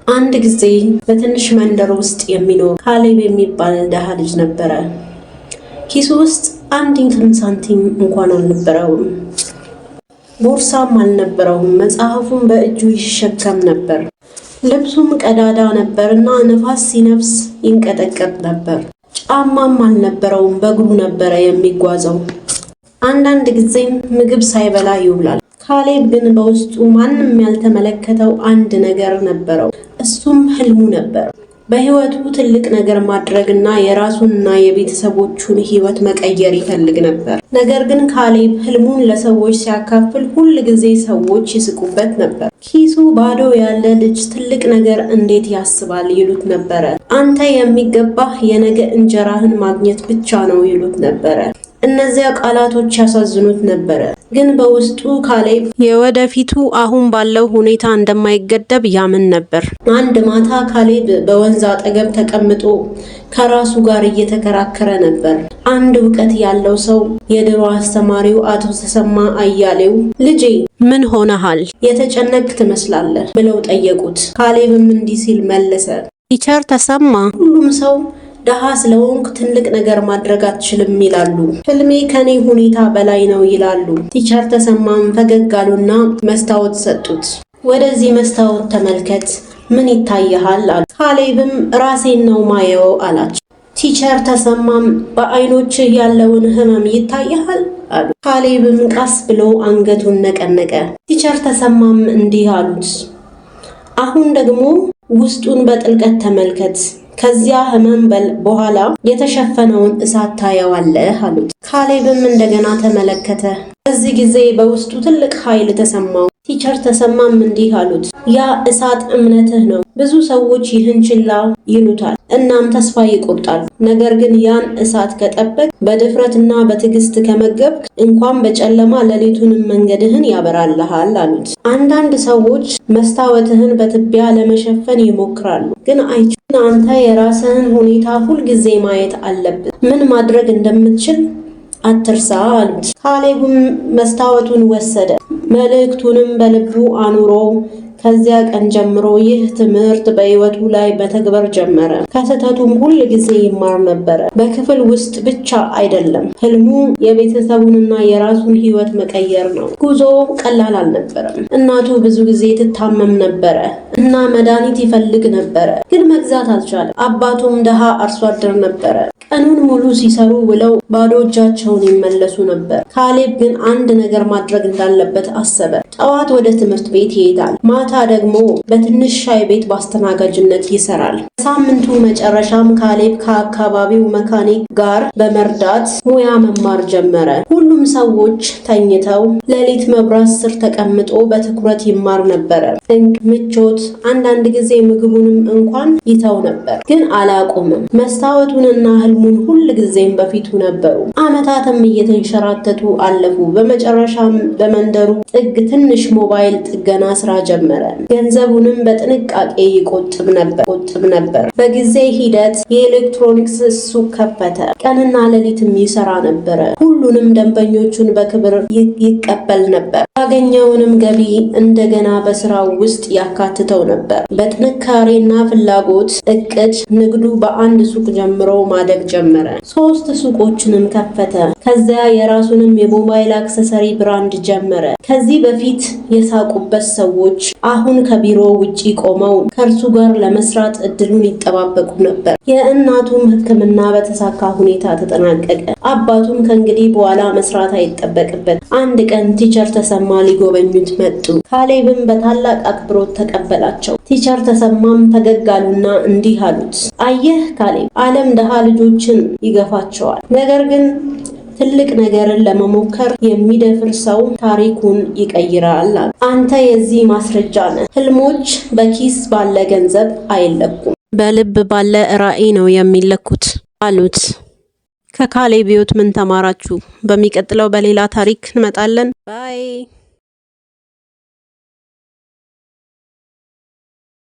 አንድ ጊዜ በትንሽ መንደር ውስጥ የሚኖር ካሌብ የሚባል ደሃ ልጅ ነበረ። ኪሱ ውስጥ አንዲትም ሳንቲም እንኳን አልነበረውም። ቦርሳም አልነበረውም። መጽሐፉን በእጁ ይሸከም ነበር። ልብሱም ቀዳዳ ነበርና ነፋስ ሲነፍስ ይንቀጠቀጥ ነበር። ጫማም አልነበረውም። በእግሩ ነበረ የሚጓዘው። አንዳንድ ጊዜም ምግብ ሳይበላ ይውላል። ካሌብ ግን በውስጡ ማንም ያልተመለከተው አንድ ነገር ነበረው። እሱም ህልሙ ነበር። በህይወቱ ትልቅ ነገር ማድረግና የራሱንና የቤተሰቦቹን ህይወት መቀየር ይፈልግ ነበር። ነገር ግን ካሌብ ህልሙን ለሰዎች ሲያካፍል ሁል ጊዜ ሰዎች ይስቁበት ነበር። ኪሱ ባዶ ያለ ልጅ ትልቅ ነገር እንዴት ያስባል ይሉት ነበረ። አንተ የሚገባህ የነገ እንጀራህን ማግኘት ብቻ ነው ይሉት ነበረ። እነዚያ ቃላቶች ያሳዝኑት ነበረ። ግን በውስጡ ካሌብ የወደፊቱ አሁን ባለው ሁኔታ እንደማይገደብ ያምን ነበር። አንድ ማታ ካሌብ በወንዝ አጠገብ ተቀምጦ ከራሱ ጋር እየተከራከረ ነበር። አንድ እውቀት ያለው ሰው የድሮ አስተማሪው አቶ ተሰማ አያሌው ልጄ ምን ሆነሃል? የተጨነቅ ትመስላለህ ብለው ጠየቁት። ካሌብም እንዲህ ሲል መለሰ። ቲቸር ተሰማ፣ ሁሉም ሰው ደሃ ስለሆንክ ትልቅ ነገር ማድረግ አትችልም ይላሉ። ህልሜ ከኔ ሁኔታ በላይ ነው ይላሉ። ቲቸር ተሰማም ፈገግ አሉና መስታወት ሰጡት። ወደዚህ መስታወት ተመልከት፣ ምን ይታየሃል አሉ። ካሌብም ራሴን ነው ማየው አላቸው። ቲቸር ተሰማም በአይኖችህ ያለውን ህመም ይታየሃል አሉ። ካሌብም ቀስ ብሎ አንገቱን ነቀነቀ። ቲቸር ተሰማም እንዲህ አሉት፣ አሁን ደግሞ ውስጡን በጥልቀት ተመልከት፣ ከዚያ ህመም በኋላ የተሸፈነውን እሳት ታየዋለህ አሉት። ካሌብም እንደገና ተመለከተ። በዚህ ጊዜ በውስጡ ትልቅ ኃይል ተሰማው። ቲቸር ተሰማም እንዲህ አሉት፣ ያ እሳት እምነትህ ነው። ብዙ ሰዎች ይህን ችላ ይሉታል፣ እናም ተስፋ ይቆርጣሉ። ነገር ግን ያን እሳት ከጠበቅ በድፍረትና በትዕግስት ከመገብክ እንኳን በጨለማ ሌሊቱንም መንገድህን ያበራልሃል አሉት። አንዳንድ ሰዎች መስታወትህን በትቢያ ለመሸፈን ይሞክራሉ፣ ግን አይችሉም። አንተ የራስህን ሁኔታ ሁልጊዜ ማየት አለብህ። ምን ማድረግ እንደምትችል አትርሳ አሉት። ካሌብም መስታወቱን ወሰደ፣ መልእክቱንም በልቡ አኑሮ ከዚያ ቀን ጀምሮ ይህ ትምህርት በሕይወቱ ላይ መተግበር ጀመረ። ከስህተቱም ሁል ጊዜ ይማር ነበረ። በክፍል ውስጥ ብቻ አይደለም። ህልሙ የቤተሰቡንና የራሱን ህይወት መቀየር ነው። ጉዞ ቀላል አልነበረም። እናቱ ብዙ ጊዜ ትታመም ነበረ እና መድኃኒት ይፈልግ ነበረ፣ ግን መግዛት አልቻለም። አባቱም ደሃ አርሶ አደር ነበረ። ቀኑን ሙሉ ሲሰሩ ውለው ባዶ እጃቸውን ይመለሱ ነበር። ካሌብ ግን አንድ ነገር ማድረግ እንዳለበት አሰበ። ጠዋት ወደ ትምህርት ቤት ይሄዳል፣ ማታ ደግሞ በትንሽ ሻይ ቤት በአስተናጋጅነት ይሰራል። በሳምንቱ መጨረሻም ካሌብ ከአካባቢው መካኒክ ጋር በመርዳት ሙያ መማር ጀመረ። ሁሉም ሰዎች ተኝተው ሌሊት መብራት ስር ተቀምጦ በትኩረት ይማር ነበረ። እንቅ፣ ምቾት፣ አንዳንድ ጊዜ ምግቡንም እንኳን ይተው ነበር። ግን አላቆምም። መስታወቱንና ህልሙን ሁል ጊዜም በፊቱ ነበሩ። ዓመታትም እየተንሸራተቱ አለፉ። በመጨረሻም በመንደሩ ጥግ ትንሽ ሞባይል ጥገና ስራ ጀመረ። ገንዘቡንም በጥንቃቄ ይቆጥብ ነበር። በጊዜ ሂደት የኤሌክትሮኒክስ ሱቅ ከፈተ። ቀንና ሌሊትም ይሰራ ነበረ። ሁሉንም ደንበኞቹን በክብር ይቀበል ነበር። ያገኘውንም ገቢ እንደገና በስራው ውስጥ ያካትተው ነበር። በጥንካሬና ፍላጎት እቅድ ንግዱ በአንድ ሱቅ ጀምሮ ማደግ ጀመረ። 3 ሱቆችንም ከፈተ። ከዚያ የራሱንም የሞባይል አክሰሰሪ ብራንድ ጀመረ። ከዚህ በፊት የሳቁበት ሰዎች አሁን ከቢሮ ውጪ ቆመው ከእርሱ ጋር ለመስራት እድሉን ይጠባበቁ ነበር። የእናቱም ሕክምና በተሳካ ሁኔታ ተጠናቀቀ። አባቱም ከእንግዲህ በኋላ መስራት አይጠበቅበት። አንድ ቀን ቲቸር ተሰማ ሊጎበኙት መጡ። ካሌብም በታላቅ አክብሮት ተቀበላቸው። ቲቸር ተሰማም ፈገግ አሉና እንዲህ አሉት፣ አየህ ካሌብ፣ ዓለም ደሃ ልጆችን ይገፋቸዋል። ነገር ግን ትልቅ ነገርን ለመሞከር የሚደፍር ሰው ታሪኩን ይቀይራል። አንተ የዚህ ማስረጃ ነህ። ህልሞች በኪስ ባለ ገንዘብ አይለኩም፣ በልብ ባለ ራዕይ ነው የሚለኩት አሉት። ከካሌብ ሕይወት ምን ተማራችሁ? በሚቀጥለው በሌላ ታሪክ እንመጣለን። ባይ